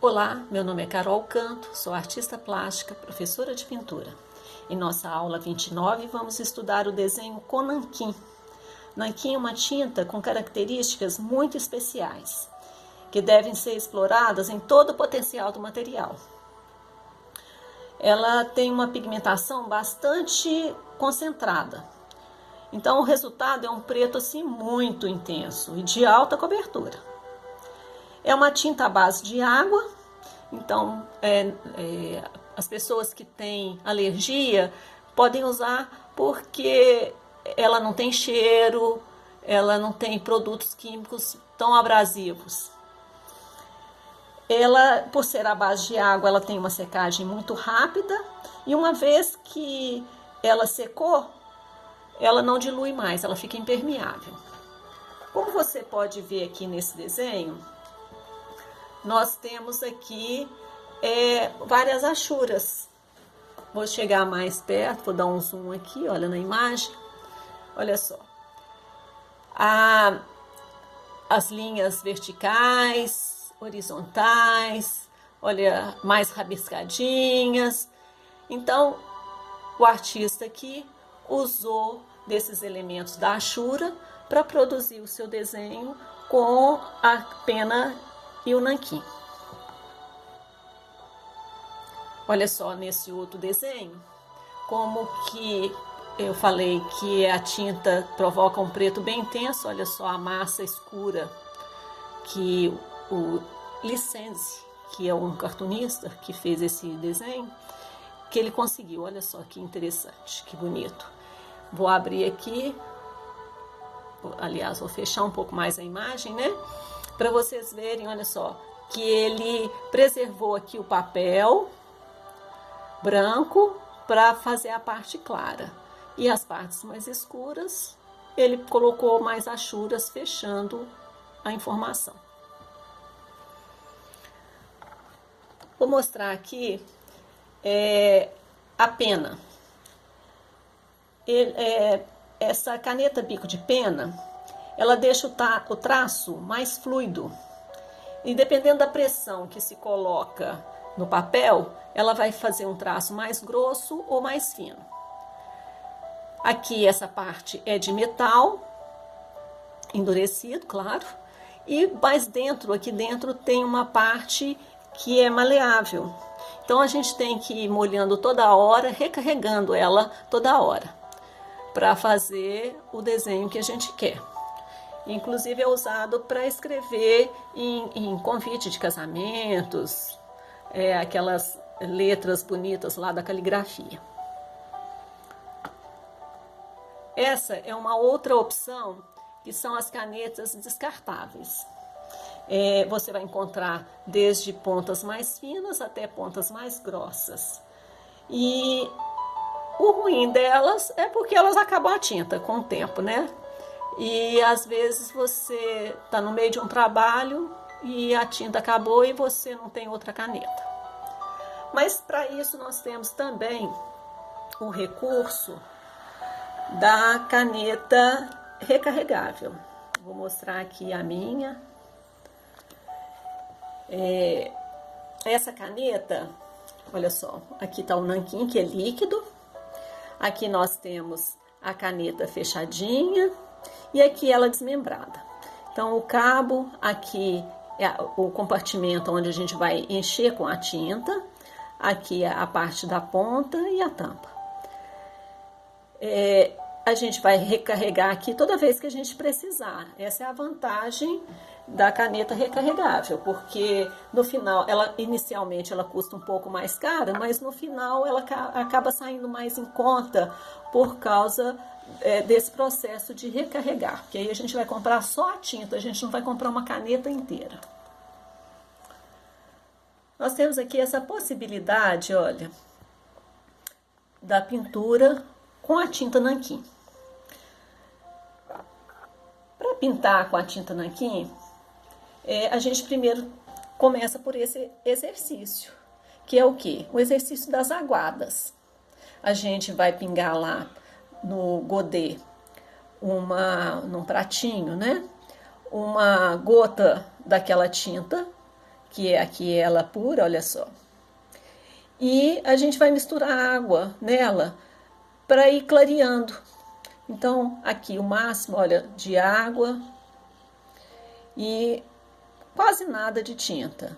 Olá, meu nome é Carol Canto, sou artista plástica, professora de pintura. Em nossa aula 29, vamos estudar o desenho com nanquim. Nanquim é uma tinta com características muito especiais, que devem ser exploradas em todo o potencial do material. Ela tem uma pigmentação bastante concentrada. Então o resultado é um preto assim muito intenso e de alta cobertura. É uma tinta à base de água, então as pessoas que têm alergia podem usar porque ela não tem cheiro, ela não tem produtos químicos tão abrasivos. Ela, por ser à base de água, ela tem uma secagem muito rápida e uma vez que ela secou, ela não dilui mais, ela fica impermeável. Como você pode ver aqui nesse desenho, nós temos aqui várias achuras. Vou chegar mais perto, vou dar um zoom aqui, olha na imagem. Olha só. As linhas verticais, horizontais, olha, mais rabiscadinhas. Então, o artista aqui usou desses elementos da achura para produzir o seu desenho com a pena e o nanquim. Olha só nesse outro desenho, como que eu falei que a tinta provoca um preto bem intenso. Olha só a massa escura que o Licenzi, que é um cartunista que fez esse desenho, que ele conseguiu. Olha só que interessante, que bonito. Vou abrir aqui, aliás, vou fechar um pouco mais a imagem, né? Para vocês verem, olha só, que ele preservou aqui o papel branco para fazer a parte clara. E as partes mais escuras, ele colocou mais achuras fechando a informação. Vou mostrar aqui a pena. Essa caneta bico de pena, ela deixa o traço mais fluido. E dependendo da pressão que se coloca no papel, ela vai fazer um traço mais grosso ou mais fino. Aqui essa parte é de metal, endurecido, claro. E mais dentro, aqui dentro, tem uma parte que é maleável. Então a gente tem que ir molhando toda hora, recarregando ela toda hora, para fazer o desenho que a gente quer. Inclusive é usado para escrever em convite de casamentos, aquelas letras bonitas lá da caligrafia. Essa é uma outra opção, que são as canetas descartáveis. Você vai encontrar desde pontas mais finas até pontas mais grossas. E o ruim delas é porque elas acabam a tinta com o tempo, né? E às vezes você está no meio de um trabalho e a tinta acabou e você não tem outra caneta. Mas para isso nós temos também o recurso da caneta recarregável. Vou mostrar aqui a minha. Essa caneta, olha só, aqui está o nanquim, que é líquido. Aqui nós temos a caneta fechadinha e aqui ela desmembrada. Então o cabo, aqui é o compartimento onde a gente vai encher com a tinta. Aqui é a parte da ponta e a tampa. A gente vai recarregar aqui toda vez que a gente precisar. Essa é a vantagem da caneta recarregável, porque no final, inicialmente ela custa um pouco mais cara, mas no final ela acaba saindo mais em conta por causa desse processo de recarregar, porque aí a gente vai comprar só a tinta, a gente não vai comprar uma caneta inteira. Nós temos aqui essa possibilidade, olha, da pintura com a tinta nanquim. Para pintar com a tinta nanquim, a gente primeiro começa por esse exercício, que é o quê? O exercício das aguadas. A gente vai pingar lá no godê, num pratinho, né? Uma gota daquela tinta que é aqui ela pura, olha só. E a gente vai misturar água nela para ir clareando. Então, aqui o máximo, olha, de água e quase nada de tinta.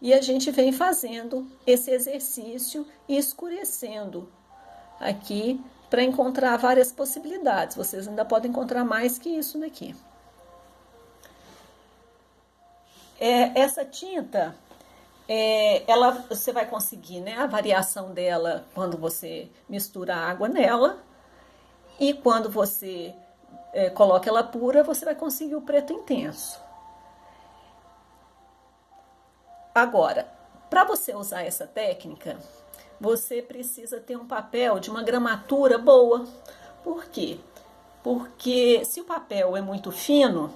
E a gente vem fazendo esse exercício e escurecendo aqui para encontrar várias possibilidades. Vocês ainda podem encontrar mais que isso daqui. Essa tinta, você vai conseguir, né, a variação dela quando você mistura água nela, e quando você coloca ela pura, você vai conseguir o preto intenso. Agora, para você usar essa técnica, você precisa ter um papel de uma gramatura boa. Por quê? Porque se o papel é muito fino,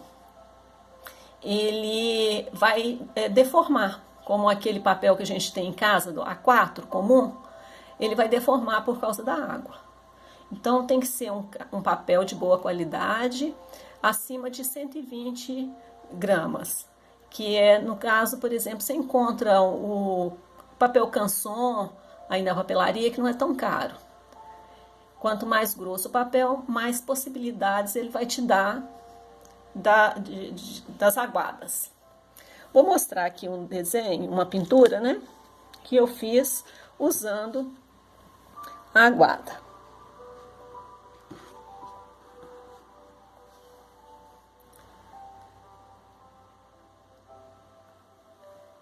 ele vai deformar, como aquele papel que a gente tem em casa, do A4 comum, ele vai deformar por causa da água. Então tem que ser um papel de boa qualidade, acima de 120 gramas, que no caso, por exemplo, você encontra o papel Canson aí na papelaria, que não é tão caro. Quanto mais grosso o papel, mais possibilidades ele vai te dar das aguadas. Vou mostrar aqui um desenho, uma pintura, né, que eu fiz usando a aguada.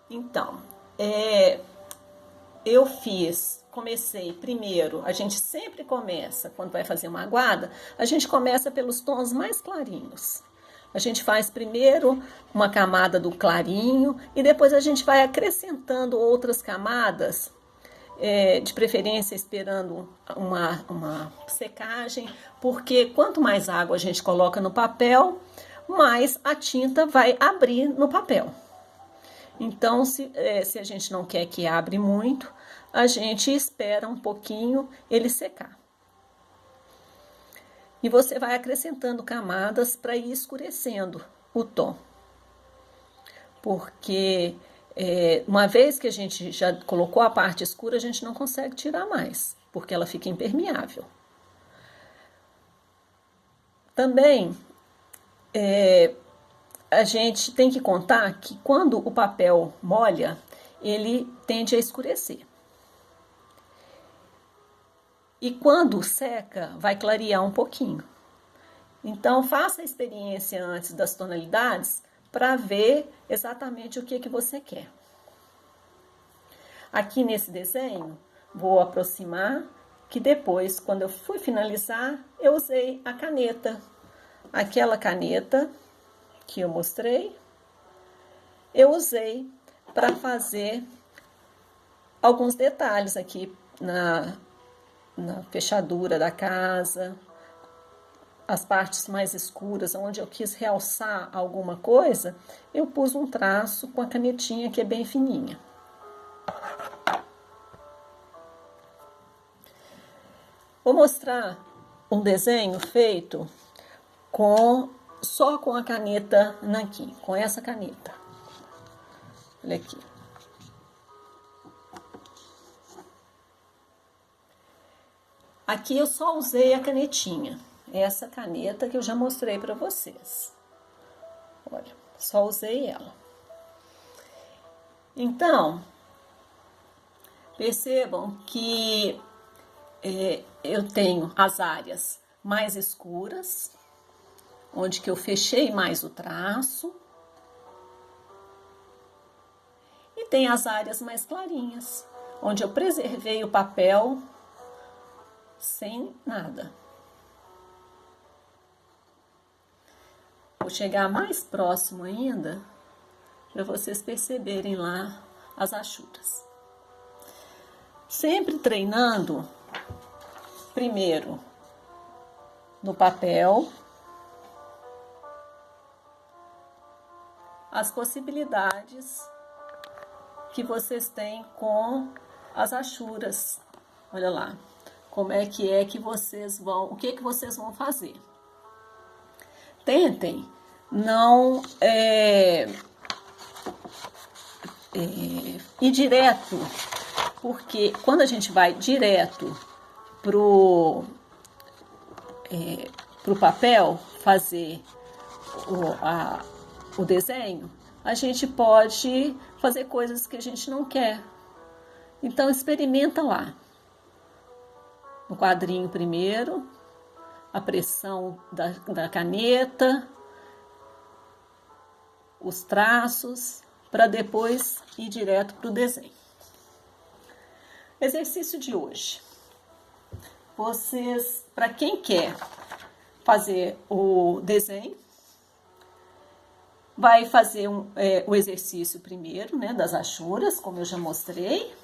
Então, comecei primeiro, a gente sempre começa, quando vai fazer uma aguada, a gente começa pelos tons mais clarinhos. A gente faz primeiro uma camada do clarinho e depois a gente vai acrescentando outras camadas, de preferência esperando uma secagem, porque quanto mais água a gente coloca no papel, mais a tinta vai abrir no papel. Então, se a gente não quer que abra muito, a gente espera um pouquinho ele secar. E você vai acrescentando camadas para ir escurecendo o tom. Porque uma vez que a gente já colocou a parte escura, a gente não consegue tirar mais, porque ela fica impermeável. Também, a gente tem que contar que quando o papel molha, ele tende a escurecer. E quando seca, vai clarear um pouquinho. Então, faça a experiência antes das tonalidades para ver exatamente o que você quer. Aqui nesse desenho, vou aproximar, que depois, quando eu fui finalizar, eu usei a caneta. Aquela caneta que eu mostrei, eu usei para fazer alguns detalhes aqui na fechadura da casa, as partes mais escuras, onde eu quis realçar alguma coisa, eu pus um traço com a canetinha que é bem fininha. Vou mostrar um desenho feito só com a caneta nanquim, com essa caneta. Olha aqui. Aqui eu só usei a canetinha, essa caneta que eu já mostrei para vocês. Olha, só usei ela. Então, percebam que eu tenho as áreas mais escuras, onde que eu fechei mais o traço, e tem as áreas mais clarinhas, onde eu preservei o papel sem nada. Vou chegar mais próximo ainda, para vocês perceberem lá as achuras. Sempre treinando, primeiro no papel, as possibilidades que vocês têm com as achuras. Olha lá, como é que vocês vão, o que vocês vão fazer. Tentem não ir direto, porque quando a gente vai direto pro papel fazer o desenho, a gente pode fazer coisas que a gente não quer. Então experimenta lá. No quadrinho primeiro, a pressão da caneta, os traços, para depois ir direto para o desenho. Exercício de hoje. Vocês, para quem quer fazer o desenho, vai fazer o exercício primeiro, né, das achuras, como eu já mostrei.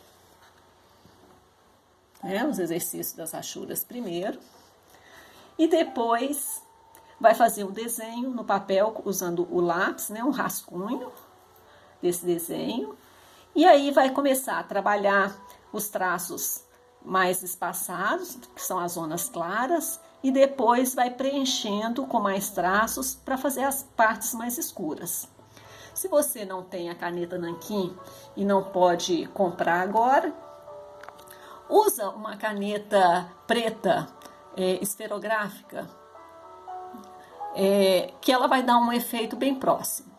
Os exercícios das achuras primeiro. E depois vai fazer o desenho no papel usando o lápis, né, um rascunho desse desenho. E aí vai começar a trabalhar os traços mais espaçados, que são as zonas claras, e depois vai preenchendo com mais traços para fazer as partes mais escuras. Se você não tem a caneta nanquim e não pode comprar agora, usa uma caneta preta esferográfica, que ela vai dar um efeito bem próximo.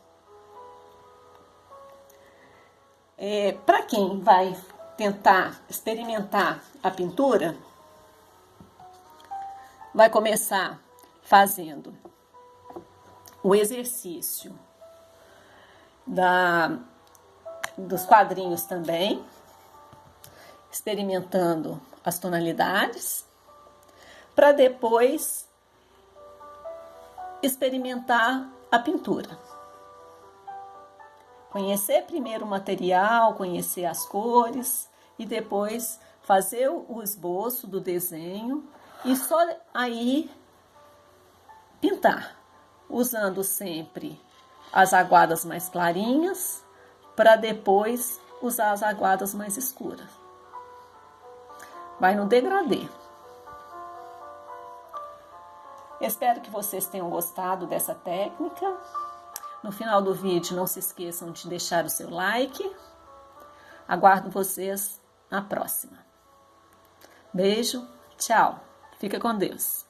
Para quem vai tentar experimentar a pintura, vai começar fazendo o exercício dos quadrinhos também, experimentando as tonalidades, para depois experimentar a pintura. Conhecer primeiro o material, conhecer as cores e depois fazer o esboço do desenho e só aí pintar, usando sempre as aguadas mais clarinhas para depois usar as aguadas mais escuras. Vai no degradê. Espero que vocês tenham gostado dessa técnica. No final do vídeo, não se esqueçam de deixar o seu like. Aguardo vocês na próxima. Beijo, tchau. Fica com Deus.